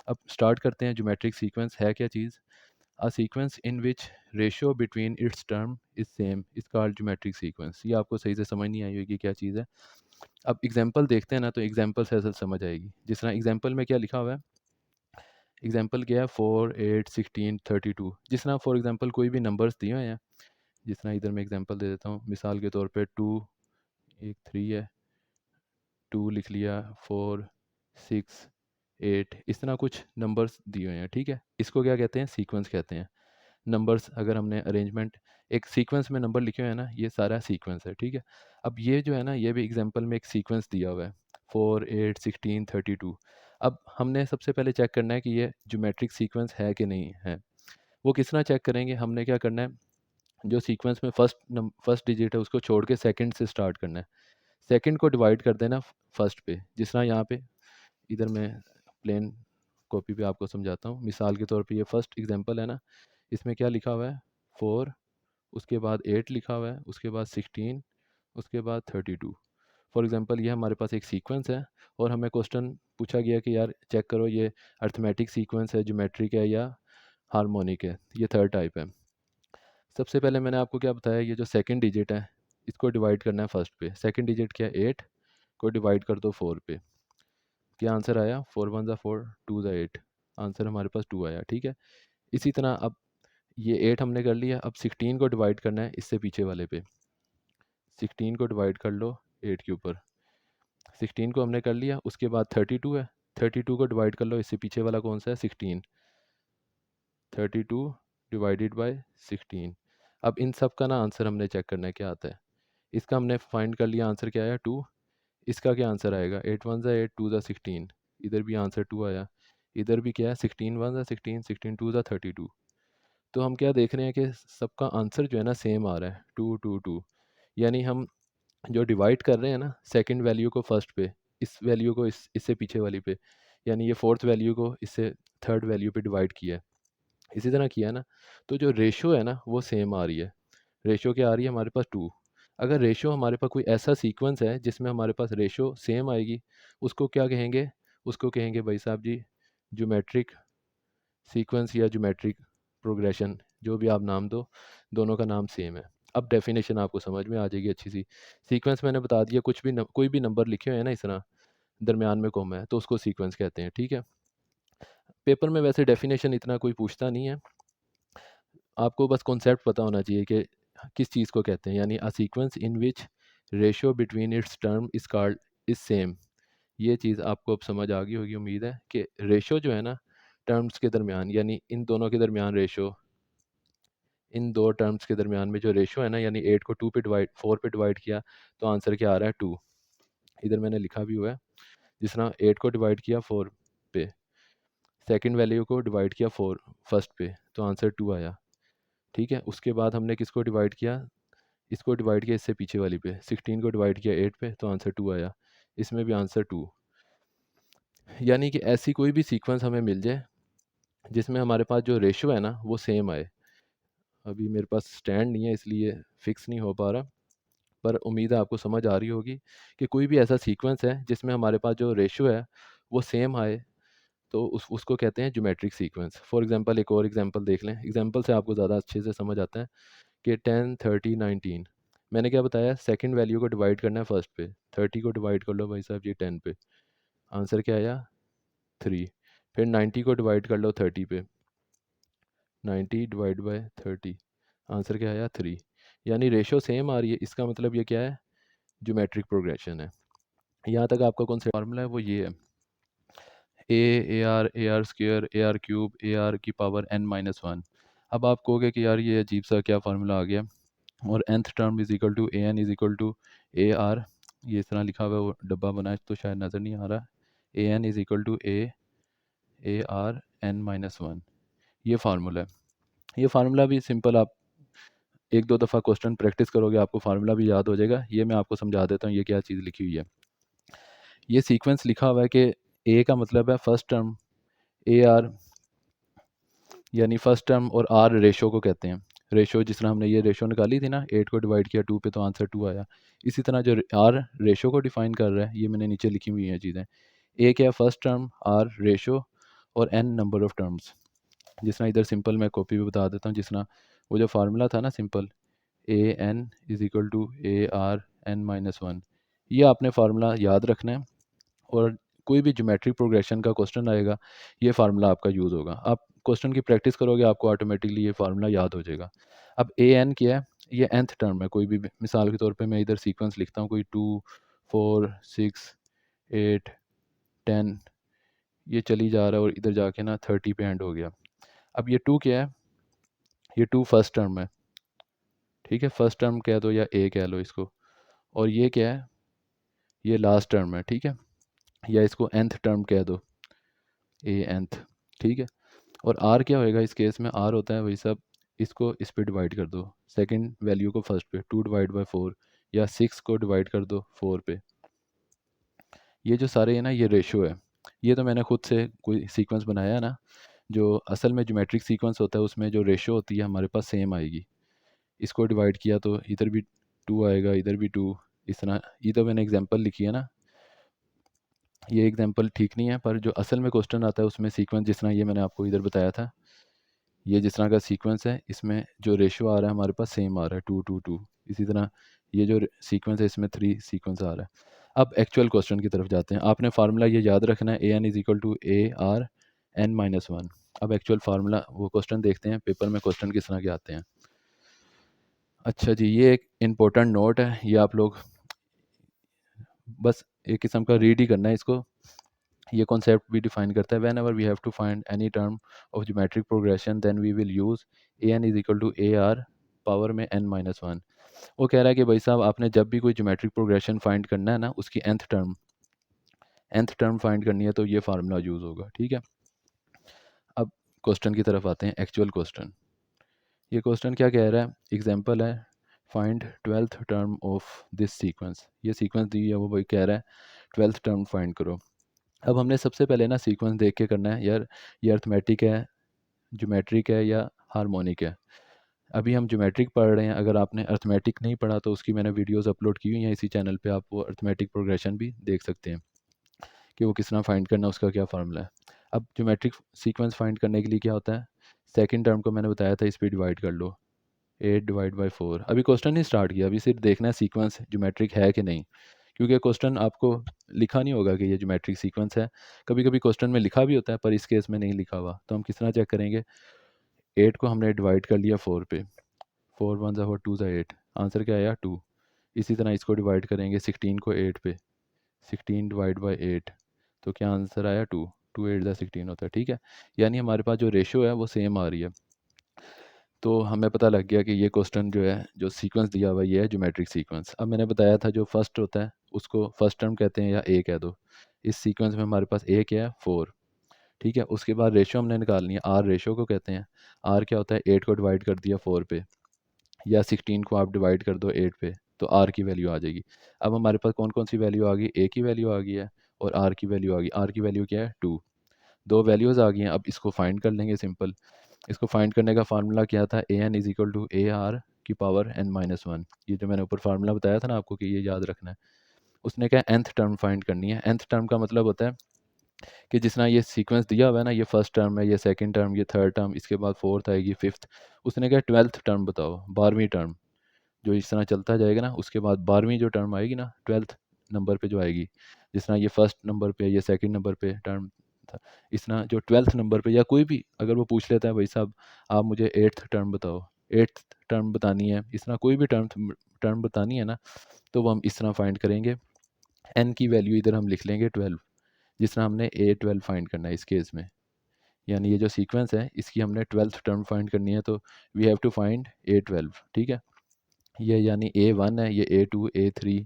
अब स्टार्ट करते हैं। ज्योमेट्रिक सीक्वेंस है क्या चीज़? A sequence in which ratio between its term is same is called geometric sequence. ये आपको सही से समझ नहीं आई होगी क्या चीज़ है। अब एग्जांपल देखते हैं ना, तो एग्जांपल से असल समझ आएगी। जिस तरह एग्जांपल में क्या लिखा हुआ है, एग्जांपल क्या है 4, 8, 16, 32। जिस तरह फॉर एग्जांपल कोई भी नंबर्स दिए हुए हैं, जिस तरह इधर मैं एग्जांपल दे देता हूँ, मिसाल के तौर पे 2, एक 3 है, 2 लिख लिया, 4, 6, 8, इस तरह कुछ नंबर्स दिए हुए हैं, ठीक है। इसको क्या कहते हैं? सीक्वेंस कहते हैं। नंबर्स अगर हमने अरेंजमेंट एक सीक्वेंस में नंबर लिखे हुए हैं ना, ये सारा सीक्वेंस है, ठीक है। अब ये जो है ना, ये भी एग्जांपल में एक सीक्वेंस दिया हुआ है 4, 8, 16, 32। अब हमने सबसे पहले चेक करना है कि ये ज्योमेट्रिक सीक्वेंस है कि नहीं है। वो किस तरह चेक करेंगे? हमने क्या करना है, जो सीक्वेंस में फर्स्ट डिजिट है उसको छोड़ के सेकंड से स्टार्ट करना है। सेकंड को डिवाइड कर देना फर्स्ट पे। जिस तरह यहाँ पे इधर मैं प्लेन कॉपी पे आपको समझाता हूँ। मिसाल के तौर पे ये फर्स्ट एग्जांपल है ना, इसमें क्या लिखा हुआ है 4, उसके बाद 8 लिखा हुआ है, उसके बाद 16, उसके बाद 32। फॉर एग्जांपल ये हमारे पास एक सीक्वेंस है और हमें क्वेश्चन पूछा गया कि यार चेक करो ये अर्थमेटिक सीक्वेंस है, ज्योमेट्रिक है या हार्मोनिक है। ये थर्ड टाइप है। सबसे पहले मैंने आपको क्या बताया, ये जो सेकंड डिजिट है इसको डिवाइड करना है फर्स्ट पे। सेकंड डिजिट क्या है? 8 को डिवाइड कर दो 4 पे। क्या आंसर आया? 4 1 ज़ा 4, 2 ज़ा 8। आंसर हमारे पास 2 आया, ठीक है। इसी तरह अब ये 8 हमने कर लिया, अब 16 को डिवाइड करना है इससे पीछे वाले पे। 16 को डिवाइड कर लो 8 के ऊपर। 16 को हमने कर लिया, उसके बाद 32 है, 32 को डिवाइड कर लो इससे पीछे वाला कौन सा है? 16। 32 डिवाइडेड बाय 16। अब इन सब का ना आंसर हमने चेक करना है क्या आता है। इसका हमने फाइंड कर लिया, आंसर क्या आया? 2। इसका क्या आंसर आएगा? 8 1 ज़ा 8, 2 ज़ा 16। इधर भी आंसर 2 आया। इधर भी क्या है? 16 1 ज़ा 16, 16 2 ज़ा 32। तो हम क्या देख रहे हैं कि सबका आंसर जो है ना सेम आ रहा है, 2 2 2। यानी हम जो डिवाइड कर रहे हैं ना सेकंड वैल्यू को फर्स्ट पे, इस वैल्यू को इससे पीछे वाली पे, यानी ये फोर्थ वैल्यू को इससे थर्ड वैल्यू पे डिवाइड किया है, इसी तरह किया है ना। तो जो रेशो है ना वो सेम आ रही है। रेशो क्या आ रही है हमारे पास? 2। अगर रेशो हमारे पास कोई ऐसा सीक्वेंस है जिसमें हमारे पास रेशो सेम आएगी, उसको क्या कहेंगे? उसको कहेंगे भाई साहब जी ज्योमेट्रिक सीक्वेंस या ज्योमेट्रिक प्रोग्रेशन, जो भी आप नाम दो, दोनों का नाम सेम है। अब डेफिनेशन आपको समझ में आ जाएगी अच्छी सी। सीक्वेंस मैंने बता दिया, कुछ भी कोई भी नंबर लिखे हुए हैं ना इस तरह, दरमियान में कॉमा है, तो उसको सीक्वेंस कहते हैं, ठीक है। पेपर में वैसे डेफिनेशन इतना कोई पूछता नहीं है, आपको बस कॉन्सेप्ट पता होना चाहिए कि किस चीज़ को कहते हैं। यानी अ sequence in which ratio between its term is called is same. ये चीज़ आपको अब समझ आ गई होगी उम्मीद है कि रेशो जो है ना टर्म्स के दरमियान, यानी इन दोनों के दरमियान रेशो, इन दो टर्म्स के दरमियान में जो रेशो है ना, यानी 8 को 2 पे डिवाइड 4 पे डिवाइड किया तो आंसर क्या आ रहा है? 2। इधर मैंने लिखा भी हुआ है। जिस तरह 8 को डिवाइड किया 4 पे, सेकंड वैल्यू को डिवाइड किया 4 फर्स्ट पे, तो आंसर 2 आया, ठीक है। उसके बाद हमने किसको डिवाइड किया? इसको डिवाइड किया इससे पीछे वाली पे। 16 को डिवाइड किया 8 पे, तो आंसर 2 आया। इसमें भी आंसर 2। यानी कि ऐसी कोई भी सीक्वेंस हमें मिल जाए जिसमें हमारे पास जो रेशो है ना वो सेम आए। अभी मेरे पास स्टैंड नहीं है इसलिए फिक्स नहीं हो पा रहा, पर उम्मीद है आपको समझ आ रही होगी कि कोई भी ऐसा सीक्वेंस है जिसमें हमारे पास जो रेशियो है वो सेम आए, तो उसको कहते हैं ज्योमेट्रिक सीक्वेंस। फॉर एग्जांपल एक और एग्जांपल देख लें। एग्जांपल से आपको ज़्यादा अच्छे से समझ आता है कि 10 30 19। मैंने क्या बताया? सेकंड वैल्यू को डिवाइड करना है फर्स्ट पे। 30 को डिवाइड कर लो भाई साहब जी 10 पे, आंसर क्या आया? 3। फिर 90 को डिवाइड कर लो 30 पे, 90 डिवाइड बाय 30, आंसर क्या आया? 3। यानी रेशो सेम आ रही है, इसका मतलब ये क्या है? ज्योमेट्रिक प्रोग्रेशन है। यहाँ तक आपका कौन सा फार्मूला है वो ये है, A R square A R cube A r की पावर n-1। अब आप कहोगे कि यार ये अजीब सा क्या फार्मूला आ गया, और nth term is equal to a n is equal to a r, ये इस तरह लिखा हुआ है, वो डब्बा बना है तो शायद नज़र नहीं आ रहा। A n is equal to a r n-1, ये फार्मूला है। ये फार्मूला भी सिंपल, आप एक दो दफ़ा क्वेश्चन प्रैक्टिस करोगे आपको फार्मूला भी याद हो जाएगा। ये मैं आपको समझा देता हूँ ये क्या चीज़ लिखी हुई है। ये सीक्वेंस लिखा हुआ है कि ए का मतलब है फर्स्ट टर्म, ए आर यानी फर्स्ट टर्म, और आर रेशो को कहते हैं। रेशो जिस तरह हमने ये रेशो निकाली थी ना, 8 को डिवाइड किया 2 पे तो आंसर 2 आया। इसी तरह जो आर रेशो को डिफाइन कर रहा है, ये मैंने नीचे लिखी हुई हैं चीज़ें। ए क्या है? फर्स्ट टर्म, आर रेशो, और n नंबर ऑफ़ टर्म्स। जिस तरह इधर सिंपल मैं कॉपी भी बता देता हूँ, जिस तरह वो जो फार्मूला था ना simple, a n is equal to a r n minus one, ये आपने फार्मूला याद रखना है और कोई भी ज्योमेट्रिक प्रोग्रेशन का क्वेश्चन आएगा ये फार्मूला आपका यूज़ होगा। आप क्वेश्चन की प्रैक्टिस करोगे आपको ऑटोमेटिकली ये फार्मूला याद हो जाएगा। अब ए एन क्या है, ये nth टर्म है। कोई भी मिसाल के तौर पे मैं इधर सीक्वेंस लिखता हूँ, कोई 2 4 6 8 10, ये चली जा रहा है और इधर जाके ना 30 पे एंड हो गया। अब ये 2 क्या है, ये 2 फर्स्ट टर्म है, ठीक है, फर्स्ट टर्म कह दो या ए कह लो इसको। और ये क्या है, ये लास्ट टर्म है, ठीक है, या इसको nth टर्म कह दो, ए nth, ठीक है। और आर क्या होएगा इस केस में, आर होता है वही सब, इसको इस पे डिवाइड कर दो, सेकंड वैल्यू को फर्स्ट पे, 2 डिवाइड बाय 4, या 6 को डिवाइड कर दो 4 पे। ये जो सारे है ना ये रेशो है, ये तो मैंने खुद से कोई सीक्वेंस बनाया है ना, जो असल में ज्योमेट्रिक सीक्वेंस होता है उसमें जो रेशो होती है हमारे पास सेम आएगी। इसको डिवाइड किया तो इधर भी 2 आएगा, इधर भी 2, इस तरह। ये तो मैंने एग्जांपल लिखी है ना, ये एग्जांपल ठीक नहीं है, पर जो असल में क्वेश्चन आता है उसमें सीक्वेंस जिस तरह ये मैंने आपको इधर बताया था, ये जिस तरह का सीक्वेंस है इसमें जो रेशियो आ रहा है हमारे पास सेम आ रहा है, 2 2 2। इसी तरह ये जो सीक्वेंस है इसमें 3 सीक्वेंस आ रहा है। अब एक्चुअल क्वेश्चन की तरफ जाते हैं। आपने फार्मूला ये याद रखना है, a n is equal to a r n minus one. अब एक्चुअल फार्मूला वो क्वेश्चन देखते हैं, पेपर में क्वेश्चन किस तरह के आते हैं। अच्छा जी, ये एक इम्पोर्टेंट नोट है, ये आप लोग बस एक किस्म का रीड ही करना है इसको। ये कॉन्सेप्ट भी डिफाइन करता है, whenever we have to find any term of geometric progression then we will use a n is equal to a r power में n माइनस वन। वो कह रहा है कि भाई साहब आपने जब भी कोई ज्योमेट्रिक प्रोग्रेशन फाइंड करना है ना, उसकी nth टर्म फाइंड करनी है तो ये फार्मूला यूज़ होगा, ठीक है। अब क्वेश्चन की तरफ आते हैं, एक्चुअल क्वेश्चन। ये क्वेश्चन क्या कह रहा है, एग्जाम्पल है, find 12th term of this sequence. ये सीक्वेंस दी है, वो भाई कह रहा है 12th टर्म फाइंड करो। अब हमने सबसे पहले ना सीक्वेंस देख के करना है यार, ये अर्थमेटिक है, ज्योमेट्रिक है या हार्मोनिक है। अभी हम ज्योमेट्रिक पढ़ रहे हैं, अगर आपने अर्थमेटिक नहीं पढ़ा तो उसकी मैंने वीडियोस अपलोड की हुई हैं इसी चैनल पे, आप वो अर्थमेटिक प्रोग्रेशन भी देख सकते हैं कि वो किस तरह फाइंड करना, उसका क्या फार्मूला है। अब ज्योमेट्रिक सीक्वेंस फाइंड करने के लिए क्या होता है, सेकंड टर्म को मैंने बताया था इस पर डिवाइड कर लो, 8 डिवाइड बाई 4। अभी क्वेश्चन नहीं स्टार्ट किया, अभी सिर्फ देखना है सीक्वेंस ज्योमेट्रिक है कि नहीं, क्योंकि क्वेश्चन आपको लिखा नहीं होगा कि ये ज्योमेट्रिक सीक्वेंस है। कभी कभी क्वेश्चन में लिखा भी होता है पर इस केस में नहीं लिखा हुआ, तो हम किस तरह चेक करेंगे। 8 को हमने डिवाइड कर लिया 4 पे, 4 1 ज़ा 4 2 ज़ा 8, आंसर क्या आया 2। इसी तरह इसको डिवाइड करेंगे 16 को 8 पे, 16 डिवाइड बाई 8, तो क्या आंसर आया 2, 2 8 ज़ा 16 होता है, ठीक है। यानी हमारे पास जो रेशो है वो सेम आ रही है। तो हमें पता लग गया कि ये क्वेश्चन जो है, जो सीक्वेंस दिया हुआ ये है ज्योमेट्रिक सीक्वेंस। अब मैंने बताया था जो फर्स्ट होता है उसको फर्स्ट टर्म कहते हैं या ए कह दो। इस सीक्वेंस में हमारे पास ए क्या है 4, ठीक है। उसके बाद रेशो हमने निकालनी है, आर रेशो को कहते हैं। आर क्या होता है, 8 को डिवाइड कर दिया 4 पे, या 16 को आप डिवाइड कर दो 8 पे, तो आर की वैल्यू आ जाएगी। अब हमारे पास कौन कौन सी वैल्यू आ गई, ए की वैल्यू आ गई है और आर की वैल्यू आ गई। आर की वैल्यू क्या है 2, दो वैल्यूज़ आ गई हैं। अब इसको फाइंड कर लेंगे सिंपल। इसको फाइंड करने का फार्मूला क्या था, a n is equal to a r की पावर n माइनस वन। ये जो मैंने ऊपर फार्मूला बताया था ना आपको कि ये याद रखना है। उसने क्या nth टर्म फाइंड करनी है। nth टर्म का मतलब होता है कि जिस तरह ये सीक्वेंस दिया हुआ है ना, ये फर्स्ट टर्म है, ये सेकंड टर्म, ये थर्ड टर्म, इसके बाद फोर्थ आएगी, फिफ्थ। उसने क्या 12th टर्म बताओ, 12वीं टर्म। जो इस तरह चलता जाएगा ना, उसके बाद 12वीं जो टर्म आएगी ना 12th नंबर पे जो आएगी, जिस तरह ये फर्स्ट नंबर पे, ये सेकंड नंबर पे टर्म था, इस तरह जो 12th नंबर पे, या कोई भी अगर वो पूछ लेता है भाई साहब आप मुझे 8th टर्म बताओ, 8th टर्म बतानी है, इस तरह कोई भी टर्म बतानी है ना, तो वो हम इस तरह फाइंड करेंगे। एन की वैल्यू इधर हम लिख लेंगे 12, जिस तरह हमने A12 फाइंड करना है इस केस में। यानी ये जो सीक्वेंस है इसकी हमने 12th टर्म फाइंड करनी है, तो we have to find A12, ठीक है। ये यानी A1 है, ये A2 A3,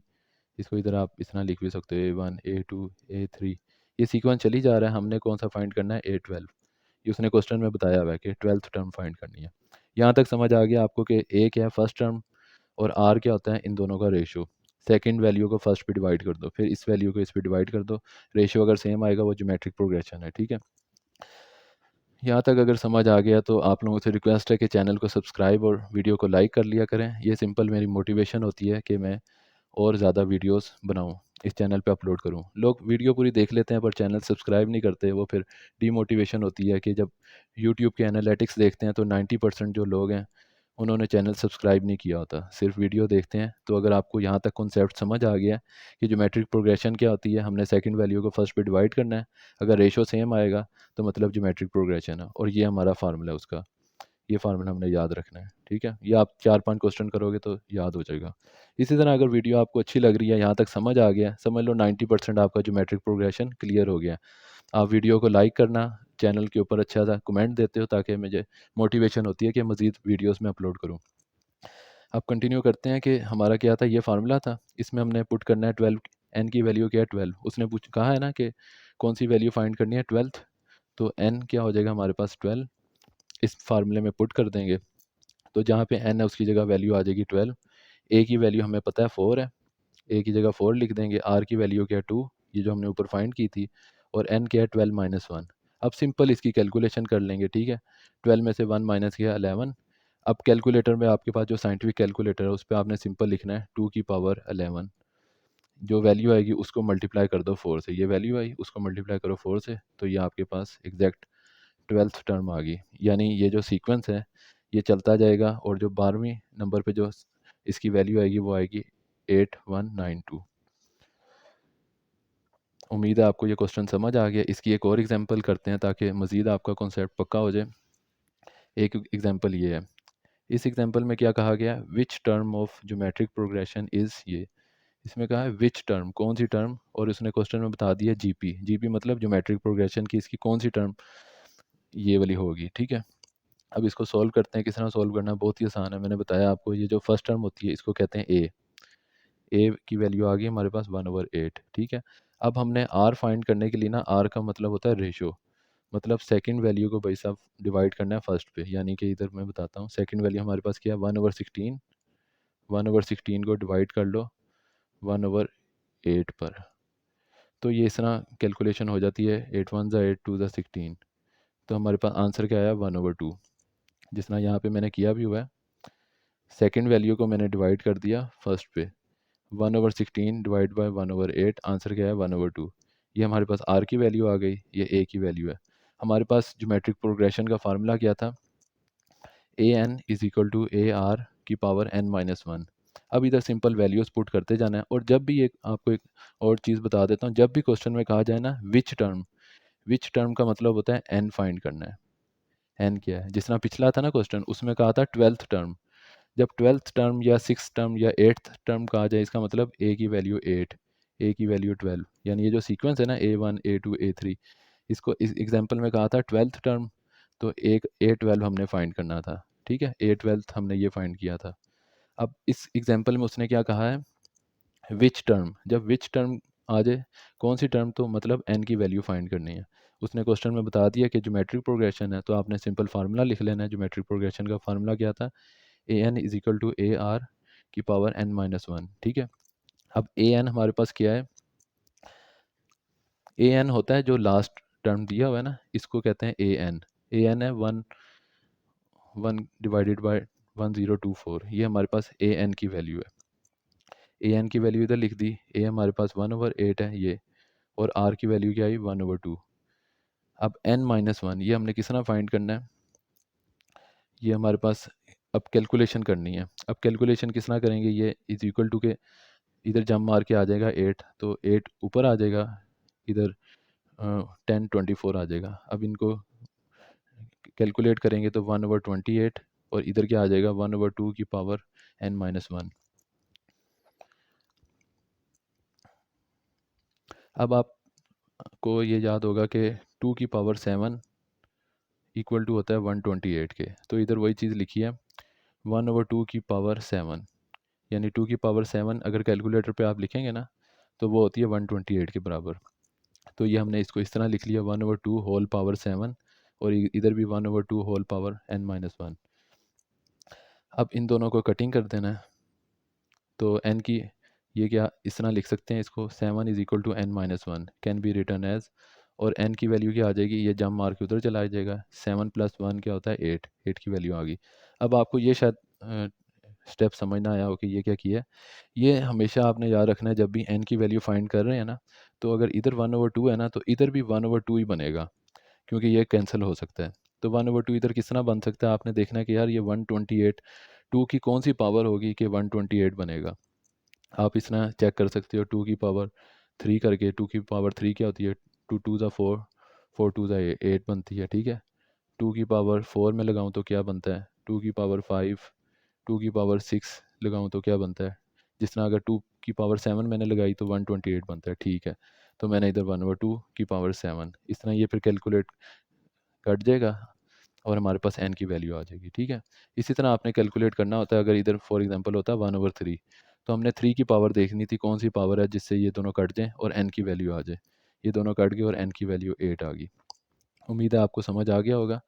इसको इधर आप इस तरह लिख भी सकते हो, A1 A2 A3। ये सीक्वेंस चली जा रहा है, हमने कौन सा फाइंड करना है A12। ये उसने क्वेश्चन में बताया हुआ है कि 12th टर्म फाइंड करनी है। यहाँ तक समझ आ गया आपको कि A क्या है फर्स्ट टर्म और R क्या होता है इन दोनों का रेशो। सेकंड वैल्यू को फर्स्ट पे डिवाइड कर दो, फिर इस वैल्यू को इस पे डिवाइड कर दो, रेशियो अगर सेम आएगा वो ज्योमेट्रिक प्रोग्रेशन है, ठीक है। यहाँ तक अगर समझ आ गया तो आप लोगों से रिक्वेस्ट है कि चैनल को सब्सक्राइब और वीडियो को लाइक कर लिया करें। ये सिंपल मेरी मोटिवेशन होती है कि मैं और ज़्यादा वीडियोस बनाऊँ। इस चैनल पे अपलोड करूँ। लोग वीडियो पूरी देख लेते हैं पर चैनल सब्सक्राइब नहीं करते, वो फिर डीमोटिवेशन होती है कि जब यूट्यूब के एनालिटिक्स देखते हैं तो 90% जो लोग हैं उन्होंने चैनल सब्सक्राइब नहीं किया होता, सिर्फ वीडियो देखते हैं। तो अगर आपको यहाँ तक कॉन्सेप्ट समझ आ गया है कि ज्योमेट्रिक प्रोग्रेशन क्या होती है, हमने सेकंड वैल्यू को फर्स्ट पे डिवाइड करना है, अगर रेशो सेम आएगा तो मतलब ज्योमेट्रिक प्रोग्रेशन है, और ये हमारा फार्मूला है उसका। ये फार्मूला हमने याद रखना है, ठीक है। ये आप 4-5 क्वेश्चन करोगे तो याद हो जाएगा। इसी तरह अगर वीडियो आपको अच्छी लग रही है, यहाँ तक समझ आ गया, समझ लो 90% आपका ज्योमेट्रिक प्रोग्रेशन क्लियर हो गया। आप वीडियो को लाइक करना, चैनल के ऊपर अच्छा सा कमेंट देते हो ताकि मुझे मोटिवेशन होती है कि मज़ीद वीडियोस में अपलोड करूँ। अब कंटिन्यू करते हैं कि हमारा क्या था, ये फार्मूला था, इसमें हमने पुट करना है 12, एन की वैल्यू क्या है 12। उसने पूछ कहा है ना कि कौन सी वैल्यू फाइंड करनी है 12th, तो एन क्या हो जाएगा हमारे पास 12, इस फार्मूले में पुट कर देंगे। तो जहाँ पे एन है उसकी जगह वैल्यू आ जाएगी 12। ए की वैल्यू हमें पता है 4 है, ए की जगह 4 लिख देंगे। आर की वैल्यू क्या है 2, ये जो हमने ऊपर फाइंड की थी, और एन क्या है 12 माइनस 1। अब सिंपल इसकी कैलकुलेशन कर लेंगे, ठीक है। 12 में से 1 माइनस किया 11। अब कैलकुलेटर में आपके पास जो साइंटिफिक कैलकुलेटर है उस पर आपने सिंपल लिखना है 2 की पावर 11, जो वैल्यू आएगी उसको मल्टीप्लाई कर दो 4 से, ये वैल्यू आई उसको मल्टीप्लाई करो 4 से, तो ये आपके पास एग्जैक्ट 12th टर्म आ गई। यानी ये जो सीक्वेंस है ये चलता जाएगा, और जो 12वीं नंबर पे जो इसकी वैल्यू आएगी वो आएगी 8192। उम्मीद है आपको ये क्वेश्चन समझ आ गया। इसकी एक और एग्जांपल करते हैं ताकि मज़ीद आपका कॉन्सेप्ट पक्का हो जाए। एक एग्जांपल ये है, इस एग्जांपल में क्या कहा गया, which term of geometric progression is ये। इसमें कहा है विच टर्म, कौन सी टर्म, और उसने क्वेश्चन में बता दिया जीपी। जीपी मतलब ज्योमेट्रिक प्रोग्रेशन की इसकी कौन सी टर्म ये वाली होगी, ठीक है। अब इसको सॉल्व करते हैं। किस तरह सॉल्व करना है, बहुत ही आसान है। मैंने बताया आपको, ये जो फर्स्ट टर्म होती है इसको कहते हैं ए की वैल्यू आ गई हमारे पास 1/8, ठीक है। अब हमने आर फाइंड करने के लिए ना, आर का मतलब होता है रेशो, मतलब सेकंड वैल्यू को भाई साहब डिवाइड करना है फर्स्ट पे। यानी कि इधर मैं बताता हूँ, सेकंड वैल्यू हमारे पास क्या है 1/16, 1/16 को डिवाइड कर लो 1/8 पर, तो ये इस तरह कैलकुलेशन हो जाती है। 8 1 ज़ा 8 2 ज़ा 16, तो हमारे पास आंसर क्या आया 1/2। जिस तरह यहाँ पे मैंने किया भी हुआ है, सेकंड वैल्यू को मैंने डिवाइड कर दिया फर्स्ट पे, 1/16 डिवाइड बाई 1/8, आंसर क्या है 1/2। ये हमारे पास आर की वैल्यू आ गई, ये ए की वैल्यू है। हमारे पास ज्योमेट्रिक प्रोग्रेशन का फार्मूला क्या था, a n is equal to a r की पावर एन माइनस वन। अब इधर सिंपल वैल्यूज पुट करते जाना है। और जब भी एक आपको एक और चीज़ बता देता हूँ, जब भी क्वेश्चन में कहा जाए ना विच टर्म का मतलब होता है एन फाइंड करना है। एन क्या है, जिस तरह पिछला था ना क्वेश्चन, उसमें कहा था 12th टर्म। जब 12th टर्म या 6th टर्म या 8th टर्म कहा जाए, इसका मतलब ए की वैल्यू 8, ए की वैल्यू 12। यानी ये जो सीक्वेंस है ना A1 A2 A3, इसको इस एग्जांपल में कहा था 12th टर्म, तो एक A12 हमने फाइंड करना था, ठीक है। A12 हमने ये फाइंड किया था। अब इस एग्जांपल में उसने क्या कहा है, विच टर्म, जब विच टर्म आ जाए, कौन सी टर्म, तो मतलब एन की वैल्यू फाइंड करनी है। उसने क्वेश्चन में बता दिया कि ज्योमेट्रिक प्रोग्रेशन है, तो आपने सिंपल फार्मूला लिख लेना है। ज्योमेट्रिक प्रोग्रेशन का फार्मूला क्या था, a n is equal to a r की पावर एन माइनस वन, ठीक है। अब ए एन हमारे पास क्या है, ए एन होता है जो लास्ट टर्म दिया हुआ है ना, इसको कहते हैं ए एन। ए एन है 1 डिवाइडेड बाई 1024, ये हमारे पास ए एन की वैल्यू है। ए एन की वैल्यू इधर लिख दी, ए हमारे पास 1/8 है ये, और आर की वैल्यू क्या आई 1/2। अब एन माइनस वन ये हमने किस तरह फाइंड करना है, ये हमारे पास अब कैलकुलेशन करनी है। अब कैलकुलेशन किस तरह करेंगे, ये इज इक्वल टू के इधर जम मार के आ जाएगा 8, तो 8 ऊपर आ जाएगा, इधर 1024 आ जाएगा। अब इनको कैलकुलेट करेंगे तो 1/28, और इधर क्या आ जाएगा 1/2 की पावर n माइनस वन। अब आपको ये याद होगा कि 2 की पावर 7 इक्वल टू होता है 128 के, तो इधर वही चीज़ लिखी है 1/2 की पावर 7। यानी 2 की पावर 7 अगर कैलकुलेटर पे आप लिखेंगे ना, तो वो होती है 128 के बराबर। तो ये हमने इसको इस तरह लिख लिया 1/2 होल पावर 7, और इधर भी 1/2 whole power n minus one. अब इन दोनों को कटिंग कर देना है, तो n की ये क्या इस तरह लिख सकते हैं इसको, 7 is equal to n minus one can be return as, और n की वैल्यू क्या आ जाएगी, ये जम मार के उधर चला जाएगा, 7 + 1 क्या होता है 8, 8 की वैल्यू आ गई। अब आपको ये शायद स्टेप समझ ना आया हो कि ये क्या किया है। ये हमेशा आपने याद रखना है जब भी n की वैल्यू फाइंड कर रहे हैं ना, तो अगर इधर 1/2 है ना, तो इधर भी 1/2 ही बनेगा, क्योंकि ये कैंसिल हो सकता है। तो 1/2 इधर किस तरह बन सकता है, आपने देखना है कि यार ये 128, 2 की कौन सी पावर होगी कि 128 बनेगा। आप इस तरह चेक कर सकते हो, 2 की पावर 3 करके, 2 की पावर 3 क्या होती है, 2 2 ज़ा 4, 4 2 ज़ा 8 बनती है, ठीक है। 2 की पावर 4 में लगाऊं तो क्या बनता है, 2 की पावर 5, 2 की पावर 6 लगाऊं तो क्या बनता है। जिस तरह अगर 2 की पावर 7 मैंने लगाई तो 128 बनता है, ठीक है। तो मैंने इधर 1/2 की पावर 7, इस तरह ये फिर कैलकुलेट कट जाएगा और हमारे पास n की वैल्यू आ जाएगी, ठीक है। इसी तरह आपने कैलकुलेट करना होता है, अगर इधर फॉर एग्जांपल होता है 1/3, तो हमने 3 की पावर देखनी थी, कौन सी पावर है जिससे ये दोनों कट जाएँ और n की वैल्यू आ जाए। ये दोनों कट गए और n की वैल्यू 8 आ गई। उम्मीद है आपको समझ आ गया होगा।